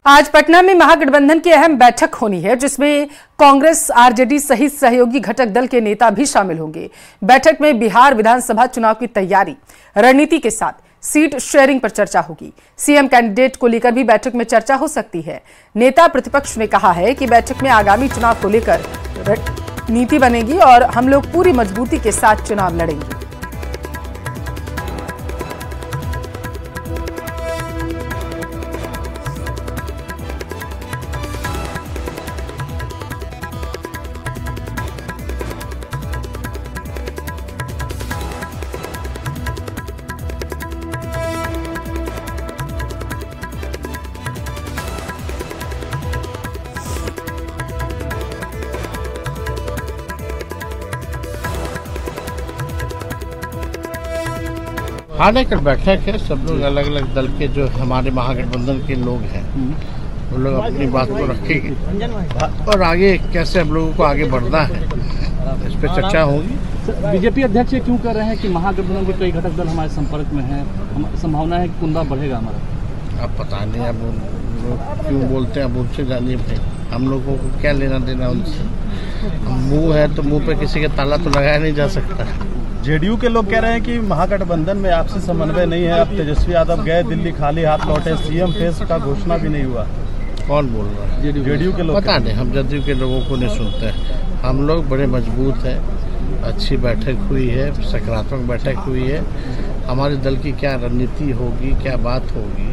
आज पटना में महागठबंधन की अहम बैठक होनी है, जिसमें कांग्रेस, आरजेडी सहित सहयोगी घटक दल के नेता भी शामिल होंगे। बैठक में बिहार विधानसभा चुनाव की तैयारी, रणनीति के साथ सीट शेयरिंग पर चर्चा होगी। सीएम कैंडिडेट को लेकर भी बैठक में चर्चा हो सकती है। नेता प्रतिपक्ष ने कहा है कि बैठक में आगामी चुनाव को लेकर नीति बनेगी और हम लोग पूरी मजबूती के साथ चुनाव लड़ेंगे। हाने कर बैठक है। सब लोग अलग अलग दल के जो हमारे महागठबंधन के लोग हैं वो लोग अपनी बात को रखेंगे और आगे कैसे हम लोगों को आगे बढ़ना है इस पर चर्चा होगी। बीजेपी अध्यक्ष क्यों कर रहे हैं कि महागठबंधन के कई घटक दल हमारे संपर्क में हैं, संभावना है कि कुंदा बढ़ेगा हमारा? अब पता नहीं, अब लोग क्यों बोलते हैं, अब उनसे जानिए भाई, हम लोगों को क्या लेना देना उनसे। मुंह है तो मुंह पे किसी का ताला तो लगाया नहीं जा सकता। जेडीयू के लोग कह रहे हैं कि महागठबंधन में आपसी समन्वय नहीं है। अब तेजस्वी यादव गए दिल्ली, खाली हाथ लौटे, सीएम फेस का घोषणा भी नहीं हुआ। कौन बोल रहा है? जेडीयू के लोग। पता नहीं, हम जदयू के लोगों को नहीं सुनते हैं। हम लोग बड़े मजबूत हैं। अच्छी बैठक हुई है, सकारात्मक बैठक हुई है। हमारे दल की क्या रणनीति होगी, क्या बात होगी,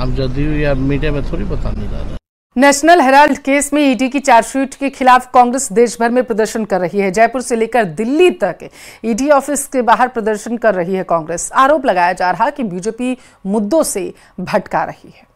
हम जदयू या मीडिया में थोड़ी बताने जा रहे हैं। नेशनल हेराल्ड केस में ईडी की चार्जशीट के खिलाफ कांग्रेस देश भर में प्रदर्शन कर रही है। जयपुर से लेकर दिल्ली तक ईडी ऑफिस के बाहर प्रदर्शन कर रही है कांग्रेस। आरोप लगाया जा रहा कि बीजेपी मुद्दों से भटका रही है।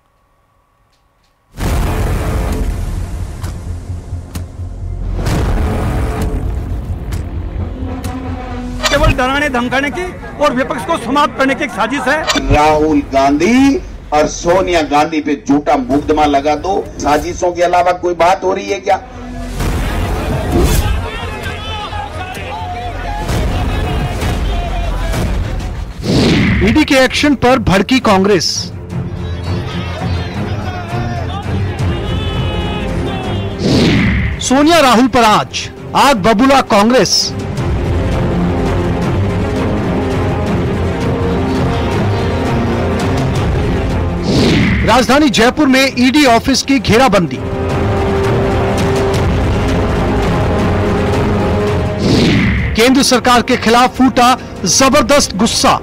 केवल डराने धमकाने की और विपक्ष को समाप्त करने की एक साजिश है। राहुल गांधी और सोनिया गांधी पे झूठा मुकदमा लगा दो। साजिशों के अलावा कोई बात हो रही है क्या? ईडी के एक्शन पर भड़की कांग्रेस। सोनिया राहुल पर आज आग बबूला कांग्रेस। राजधानी जयपुर में ईडी ऑफिस की घेराबंदी। केंद्र सरकार के खिलाफ फूटा जबरदस्त गुस्सा।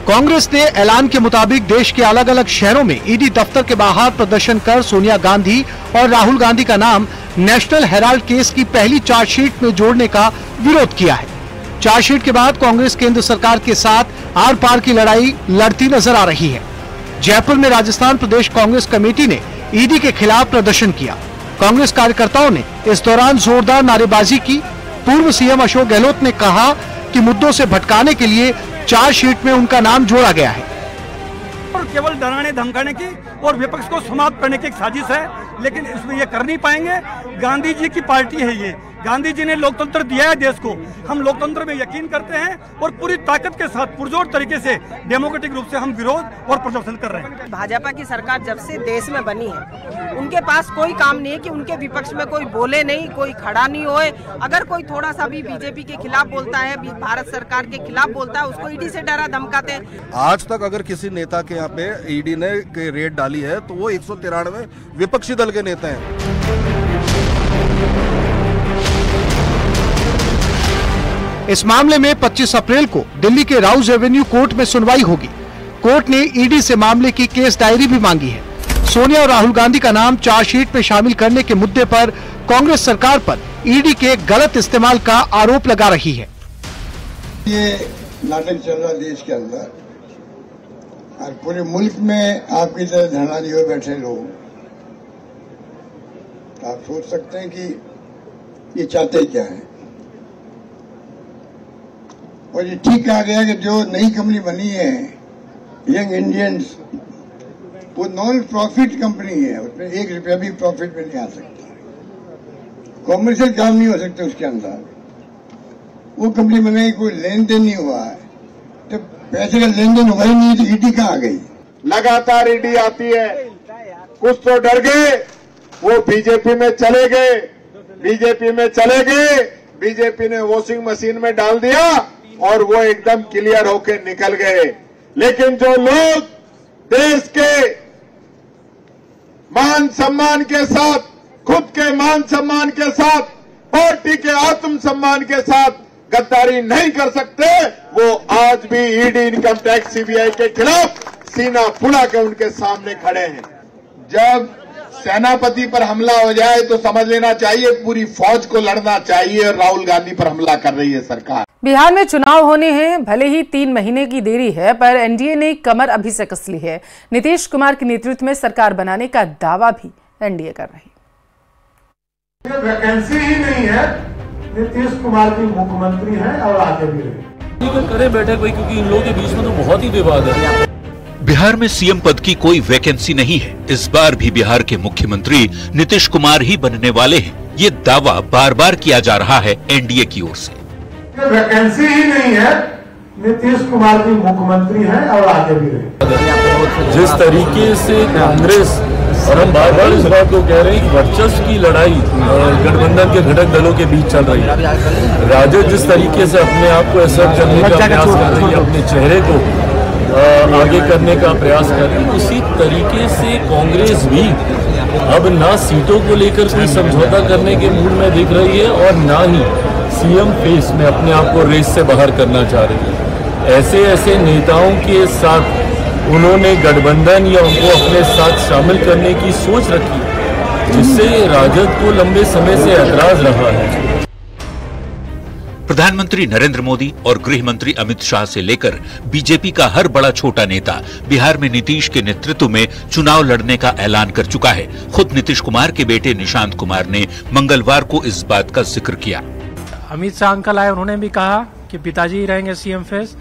कांग्रेस ने ऐलान के मुताबिक देश के अलग अलग शहरों में ईडी दफ्तर के बाहर प्रदर्शन कर सोनिया गांधी और राहुल गांधी का नाम नेशनल हेराल्ड केस की पहली चार्जशीट में जोड़ने का विरोध किया है। चार्जशीट के बाद कांग्रेस केंद्र सरकार के साथ आर पार की लड़ाई लड़ती नजर आ रही है। जयपुर में राजस्थान प्रदेश कांग्रेस कमेटी ने ईडी के खिलाफ प्रदर्शन किया। कांग्रेस कार्यकर्ताओं ने इस दौरान जोरदार नारेबाजी की। पूर्व सीएम अशोक गहलोत ने कहा कि मुद्दों से भटकाने के लिए चार्जशीट में उनका नाम जोड़ा गया है। और केवल डराने धमकाने की और विपक्ष को समाप्त करने की एक साजिश है, लेकिन इसमें ये कर नहीं पाएंगे। गांधी जी की पार्टी है ये। गांधी जी ने लोकतंत्र दिया है देश को। हम लोकतंत्र में यकीन करते हैं और पूरी ताकत के साथ पुरजोर तरीके से डेमोक्रेटिक रूप से हम विरोध और प्रदर्शन कर रहे हैं। भाजपा की सरकार जब से देश में बनी है, उनके पास कोई काम नहीं है कि उनके विपक्ष में कोई बोले नहीं, कोई खड़ा नहीं होए। अगर कोई थोड़ा सा भी बीजेपी के खिलाफ बोलता है, भारत सरकार के खिलाफ बोलता है, उसको ईडी से डरा धमकाते हैं। आज तक अगर किसी नेता के यहाँ पे ईडी ने रेड डाली है तो वो 193 विपक्षी दल के नेता हैं। इस मामले में 25 अप्रैल को दिल्ली के राउज एवेन्यू कोर्ट में सुनवाई होगी। कोर्ट ने ईडी से मामले की केस डायरी भी मांगी है। सोनिया और राहुल गांधी का नाम चार्जशीट में शामिल करने के मुद्दे पर कांग्रेस सरकार पर ईडी के गलत इस्तेमाल का आरोप लगा रही है। ये नाटक चल रहा देश के अंदर और पूरे मुल्क में आपकी तरह धरना लिए हुए बैठे लोग, आप सोच सकते हैं कि ये चाहते क्या है। और ये ठीक कहा गया कि जो नई कंपनी बनी है यंग इंडियंस, वो नॉन प्रॉफिट कंपनी है, उसमें 1 रुपया भी प्रॉफिट में नहीं आ सकता। कॉमर्शियल काम नहीं हो सकते उसके अंदर। वो कंपनी बनाई, कोई लेन देन नहीं हुआ है, तो पैसे का लेन देन हुआ ही नहीं, तो ईडी कहाँ आ गई? लगातार ईडी आती है, कुछ तो डर गए, वो बीजेपी में चले गए, बीजेपी ने वॉशिंग मशीन में डाल दिया और वो एकदम क्लियर होके निकल गए। लेकिन जो लोग देश के मान सम्मान के साथ, खुद के मान सम्मान के साथ, पार्टी के आत्म सम्मान के साथ गद्दारी नहीं कर सकते, वो आज भी ईडी, इनकम टैक्स, सीबीआई के खिलाफ सीना फुला के उनके सामने खड़े हैं। जब सेनापति पर हमला हो जाए तो समझ लेना चाहिए पूरी फौज को लड़ना चाहिए, और राहुल गांधी पर हमला कर रही है सरकार। बिहार में चुनाव होने हैं, भले ही 3 महीने की देरी है, पर एनडीए ने कमर अभी से कस ली है। नीतीश कुमार के नेतृत्व में सरकार बनाने का दावा भी एनडीए कर रही है। वैकेंसी ही नहीं है, नीतीश कुमार की मुख्यमंत्री हैं और आगे भी रहेंगे। करे बैठक भाई, क्योंकि इन लोगों के बीच में तो बहुत ही विवाद है। बिहार में सीएम पद की कोई वैकेंसी नहीं है। इस बार भी बिहार के मुख्यमंत्री नीतीश कुमार ही बनने वाले हैं। ये दावा बार बार किया जा रहा है एनडीए की ओर से। वैकेंसी ही नहीं है, नीतीश कुमार की मुख्यमंत्री हैं और आगे भी रहेंगे। जिस तरीके से कांग्रेस, और हम बार बार इस बात को कह रहे हैं कि वर्चस्व की लड़ाई गठबंधन के घटक दलों के बीच चल रही है, राजद जिस तरीके से अपने आप को असर करने का प्रयास कर रही है, अपने चेहरे को आगे करने का प्रयास कर रही है, उसी तरीके से कांग्रेस भी अब ना सीटों को लेकर कोई समझौता करने के मूड में दिख रही है और ना ही सीएम फेस में अपने आप को रेस से बाहर करना चाह रही है। ऐसे नेताओं के साथ उन्होंने गठबंधन या उनको अपने साथ शामिल करने की सोच रखी, जिससे राजद को लंबे समय से ऐतराज रहा है। प्रधानमंत्री नरेंद्र मोदी और गृह मंत्री अमित शाह से लेकर बीजेपी का हर बड़ा छोटा नेता बिहार में नीतीश के नेतृत्व में चुनाव लड़ने का ऐलान कर चुका है। खुद नीतीश कुमार के बेटे निशांत कुमार ने मंगलवार को इस बात का जिक्र किया। अमित शाह अंकल आए, उन्होंने भी कहा कि पिताजी ही रहेंगे सीएम फेस।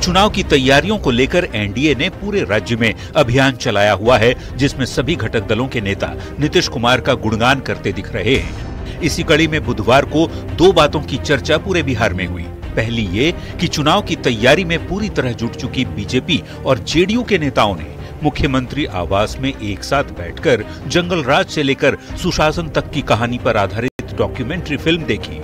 चुनाव की तैयारियों को लेकर एनडीए ने पूरे राज्य में अभियान चलाया हुआ है, जिसमें सभी घटक दलों के नेता नीतीश कुमार का गुणगान करते दिख रहे हैं। इसी कड़ी में बुधवार को 2 बातों की चर्चा पूरे बिहार में हुई। पहली ये कि चुनाव की तैयारी में पूरी तरह जुट चुकी बीजेपी और जेडीयू के नेताओं ने मुख्यमंत्री आवास में एक साथ बैठकर जंगल राज से लेकर सुशासन तक की कहानी पर आधारित डॉक्यूमेंट्री फिल्म देखी।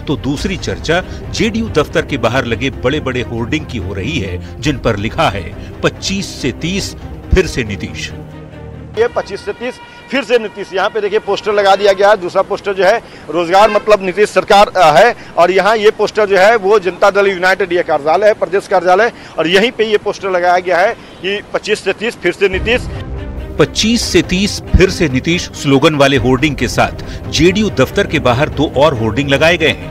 तो दूसरी चर्चा जेडीयू दफ्तर के बाहर लगे बड़े बड़े होर्डिंग की हो रही है, जिन पर लिखा है 25 से 30 फिर से नीतीश। ये 25 से 30 फिर से नीतीश, यहाँ पे देखिए पोस्टर लगा दिया गया है। दूसरा पोस्टर जो है रोजगार मतलब नीतीश सरकार है, और यहाँ ये पोस्टर जो है वो जनता दल यूनाइटेड ये कार्यालय है, प्रदेश कार्यालय, और यहीं पे ये पोस्टर लगाया गया है कि 25 से 30 फिर से नीतीश। 25 से 30 फिर से नीतीश स्लोगन वाले होर्डिंग के साथ जेडीयू दफ्तर के बाहर 2 और होर्डिंग लगाए गए हैं।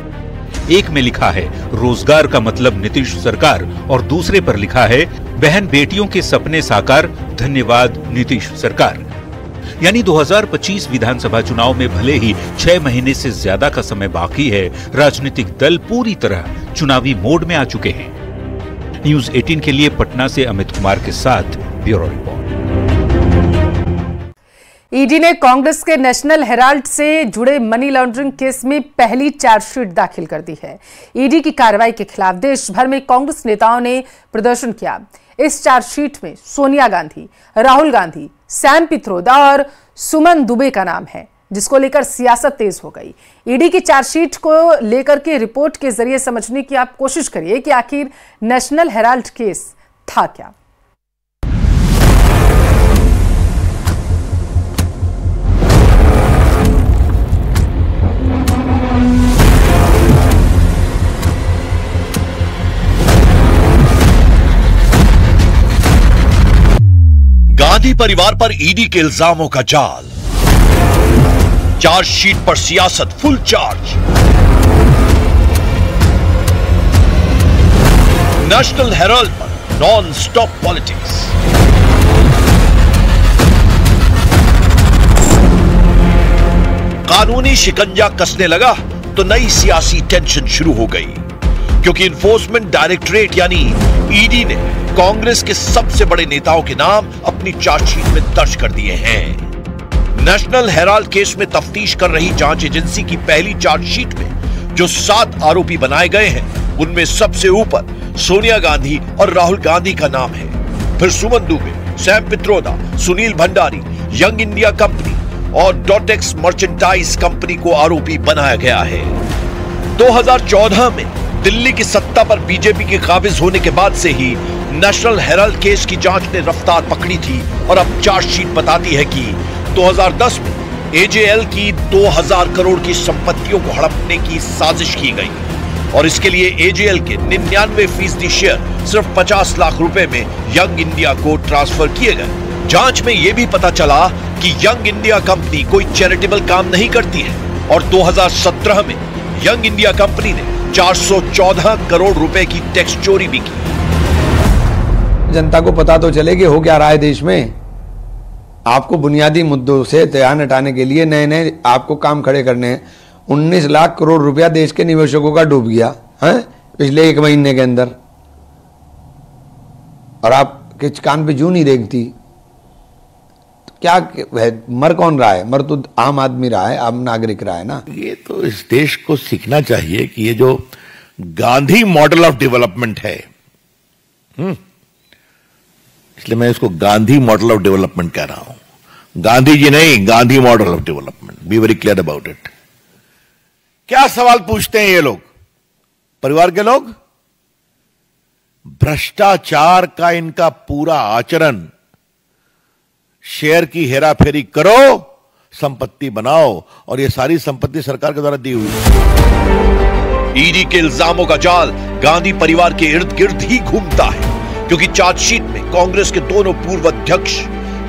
एक में लिखा है रोजगार का मतलब नीतीश सरकार, और दूसरे पर लिखा है बहन बेटियों के सपने साकार, धन्यवाद नीतीश सरकार। यानी 2025 विधानसभा चुनाव में भले ही 6 महीने से ज्यादा का समय बाकी है, राजनीतिक दल पूरी तरह चुनावी मोड में आ चुके हैं। न्यूज 18 के लिए पटना से अमित कुमार के साथ ब्यूरो रिपोर्ट। ईडी ने कांग्रेस के नेशनल हेराल्ड से जुड़े मनी लॉन्ड्रिंग केस में पहली चार्जशीट दाखिल कर दी है। ईडी की कार्रवाई के खिलाफ देश भर में कांग्रेस नेताओं ने प्रदर्शन किया। इस चार्जशीट में सोनिया गांधी, राहुल गांधी, सैम पित्रोदा और सुमन दुबे का नाम है, जिसको लेकर सियासत तेज हो गई। ईडी की चार्जशीट को लेकर के रिपोर्ट के जरिए समझने की आप कोशिश करिए कि आखिर नेशनल हेराल्ड केस था क्या। गांधी परिवार पर ईडी के इल्जामों का जाल, चार्जशीट पर सियासत फुल चार्ज। नेशनल हेराल्ड पर नॉन स्टॉप पॉलिटिक्स। कानूनी शिकंजा कसने लगा तो नई सियासी टेंशन शुरू हो गई, क्योंकि इन्फोर्समेंट डायरेक्टरेट यानी ईडी ने कांग्रेस के सबसे बड़े नेताओं के नाम अपनी चार्जशीट में दर्ज कर दिए हैं। नेशनल हेराल्ड केस में तफ्तीश कर रही जांच एजेंसी की पहली चार्जशीट में जो 7 आरोपी बनाए गए हैं, उनमें सबसे ऊपर सोनिया गांधी और राहुल गांधी का नाम है। फिर Suman Dubey, Sam Pitroda, Sunil Bhandari, Young India company और डॉटेक्स मर्चेंटाइज कंपनी को आरोपी बनाया गया है। 2014 में दिल्ली की सत्ता पर बीजेपी के काबिज होने के बाद से ही नेशनल हेराल्ड केस की जांच ने रफ्तार पकड़ी थी और अब चार्जशीट बताती है कि 2010 में एजेएल की 2000 करोड़ की संपत्तियों को हड़पने की साजिश की गई और इसके लिए एजेएल के 99% शेयर सिर्फ 50 लाख रुपए में यंग इंडिया को ट्रांसफर किए गए। जांच में यह भी पता चला कि यंग इंडिया कंपनी कोई चैरिटेबल काम नहीं करती है और 2017 में यंग इंडिया कंपनी ने 414 करोड़ रुपए की टैक्स चोरी भी की। जनता को पता तो चले कि हो क्या रहा है देश में। आपको बुनियादी मुद्दों से ध्यान हटाने के लिए नए नए आपको काम खड़े करने हैं। 19 लाख करोड़ रुपया देश के निवेशकों का डूब गया है पिछले 1 महीने के अंदर, और आप किस कान पे जू नहीं देखती। तो क्या मर कौन रहा है? मर तो आम आदमी रहा है, आम नागरिक रहा है ना। ये तो इस देश को सीखना चाहिए कि ये जो गांधी मॉडल ऑफ डेवलपमेंट है, इसलिए मैं इसको गांधी मॉडल ऑफ डेवलपमेंट कह रहा हूं। गांधी जी नहीं, Gandhi model of development. Be very clear about it. क्या सवाल पूछते हैं ये लोग, परिवार के लोग? भ्रष्टाचार का इनका पूरा आचरण, शेयर की हेराफेरी करो, संपत्ति बनाओ, और ये सारी संपत्ति सरकार के द्वारा दी हुई है। ईडी के इल्जामों का जाल गांधी परिवार के इर्द गिर्द ही घूमता है, क्योंकि चार्जशीट में कांग्रेस के दोनों पूर्व अध्यक्ष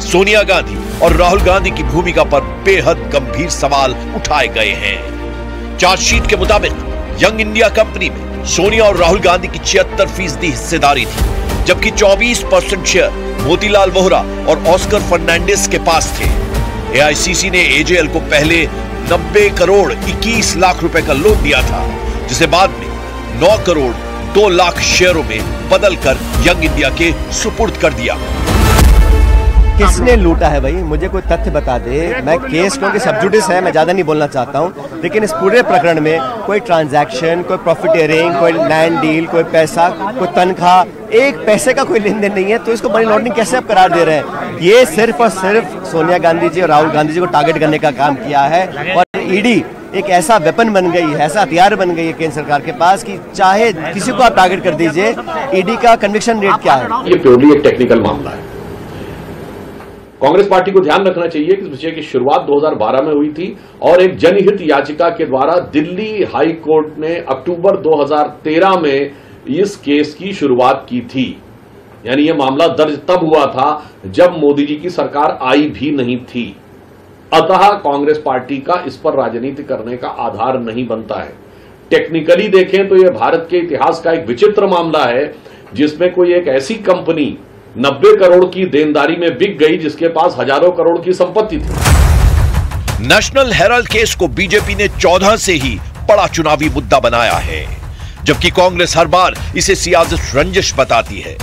सोनिया गांधी और राहुल गांधी की भूमिका पर बेहद गंभीर सवाल उठाए गए हैं। चार्जशीट के मुताबिक यंग इंडिया कंपनी में सोनिया और राहुल गांधी की 76% हिस्सेदारी थी, जबकि 24% शेयर मोतीलाल वोहरा और ऑस्कर फर्नांडिस के पास थे। एआईसीसी ने एजेएल को पहले 90 करोड़ 21 लाख रुपए का लोन दिया था, जिसे बाद में 9 करोड़ 2 लाख शेयरों में बदलकर यंग इंडिया के सुपुर्द कर दिया। किसने लूटा है भाई? मुझे कोई तथ्य बता दे। मैं केस क्योंकि सबजुडिस है, मैं ज्यादा नहीं बोलना चाहता हूं, लेकिन इस पूरे प्रकरण में कोई ट्रांजैक्शन, कोई प्रॉफिटेरिंग, कोई लैंड डील, कोई पैसा, कोई तनख्वाह, एक पैसे का कोई लेन देन नहीं है, तो इसको मनी लॉन्ड्रिंग कैसे आप करार दे रहे हैं? ये सिर्फ और सिर्फ सोनिया गांधी जी और राहुल गांधी जी को टारगेट करने का काम किया है, और ईडी एक ऐसा वेपन बन गई है, ऐसा हथियार बन गई है केंद्र सरकार के पास कि चाहे किसी को आप टारगेट कर दीजिए। ईडी का कन्विक्शन रेट क्या है? ये प्योरली एक टेक्निकल मामला है। कांग्रेस पार्टी को ध्यान रखना चाहिए कि इस विषय की शुरुआत 2012 में हुई थी और एक जनहित याचिका के द्वारा दिल्ली हाई कोर्ट ने अक्टूबर 2013 में इस केस की शुरुआत की थी। यानी यह मामला दर्ज तब हुआ था जब मोदी जी की सरकार आई भी नहीं थी। अतः कांग्रेस पार्टी का इस पर राजनीति करने का आधार नहीं बनता है। टेक्निकली देखें तो यह भारत के इतिहास का एक विचित्र मामला है, जिसमें कोई एक ऐसी कंपनी 90 करोड़ की देनदारी में बिक गई जिसके पास हजारों करोड़ की संपत्ति थी। नेशनल हेराल्ड केस को बीजेपी ने 14 से ही बड़ा चुनावी मुद्दा बनाया है, जबकि कांग्रेस हर बार इसे सियासत रंजिश बताती है।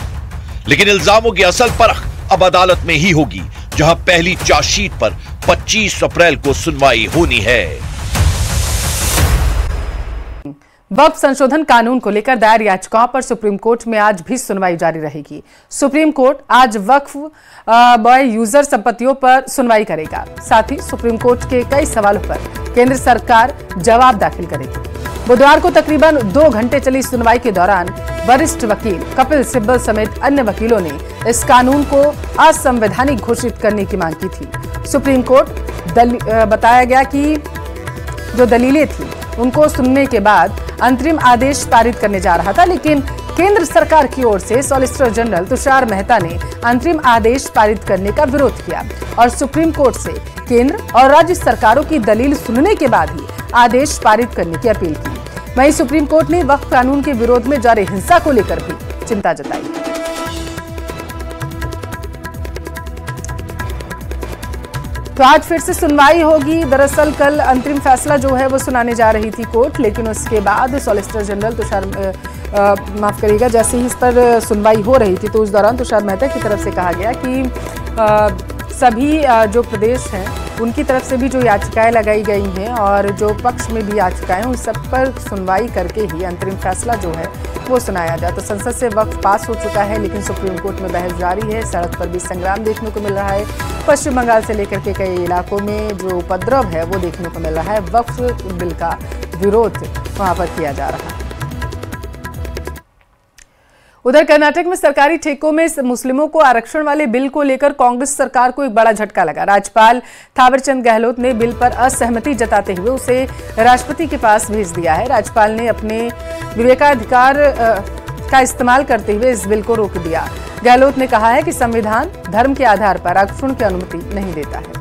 लेकिन इल्जामों की असल परख अब अदालत में ही होगी, जहां पहली चार्जशीट पर 25 अप्रैल को सुनवाई होनी है। वक्फ संशोधन कानून को लेकर दायर याचिकाओं पर सुप्रीम कोर्ट में आज भी सुनवाई जारी रहेगी। सुप्रीम कोर्ट आज वक्फ बॉय यूजर संपत्तियों पर सुनवाई करेगा। साथ ही सुप्रीम कोर्ट के कई सवालों पर केंद्र सरकार जवाब दाखिल करेगी। बुधवार को तकरीबन 2 घंटे चली सुनवाई के दौरान वरिष्ठ वकील कपिल सिब्बल समेत अन्य वकीलों ने इस कानून को असंवैधानिक घोषित करने की मांग की थी। सुप्रीम कोर्ट बताया गया कि जो दलीलें थी उनको सुनने के बाद अंतरिम आदेश पारित करने जा रहा था, लेकिन केंद्र सरकार की ओर से सॉलिसिटर जनरल तुषार मेहता ने अंतरिम आदेश पारित करने का विरोध किया और सुप्रीम कोर्ट से केंद्र और राज्य सरकारों की दलील सुनने के बाद ही आदेश पारित करने की अपील की। वहीं सुप्रीम कोर्ट ने वक्फ कानून के विरोध में जारी हिंसा को लेकर भी चिंता जताई। तो आज फिर से सुनवाई होगी। दरअसल कल अंतरिम फैसला जो है वो सुनाने जा रही थी कोर्ट, लेकिन उसके बाद सॉलिसिटर जनरल तुषार माफ करिएगा, जैसे ही इस पर सुनवाई हो रही थी तो उस दौरान तुषार मेहता की तरफ से कहा गया कि सभी जो प्रदेश हैं उनकी तरफ से भी जो याचिकाएं लगाई गई हैं और जो पक्ष में भी याचिकाएं, उन सब पर सुनवाई करके ही अंतरिम फैसला जो है वो सुनाया जाए। तो संसद से वक्फ पास हो चुका है, लेकिन सुप्रीम कोर्ट में बहस जारी है। सड़क पर भी संग्राम देखने को मिल रहा है। पश्चिम बंगाल से लेकर के कई इलाकों में जो उपद्रव है वो देखने को मिल रहा है। वक्फ बिल का विरोध वहां पर किया जा रहा है। उधर कर्नाटक में सरकारी ठेकों में मुस्लिमों को आरक्षण वाले बिल को लेकर कांग्रेस सरकार को एक बड़ा झटका लगा। राज्यपाल थावरचंद गहलोत ने बिल पर असहमति जताते हुए उसे राष्ट्रपति के पास भेज दिया है। राज्यपाल ने अपने विवेकाधिकार का इस्तेमाल करते हुए इस बिल को रोक दिया। गहलोत ने कहा है कि संविधान धर्म के आधार पर आरक्षण की अनुमति नहीं देता है।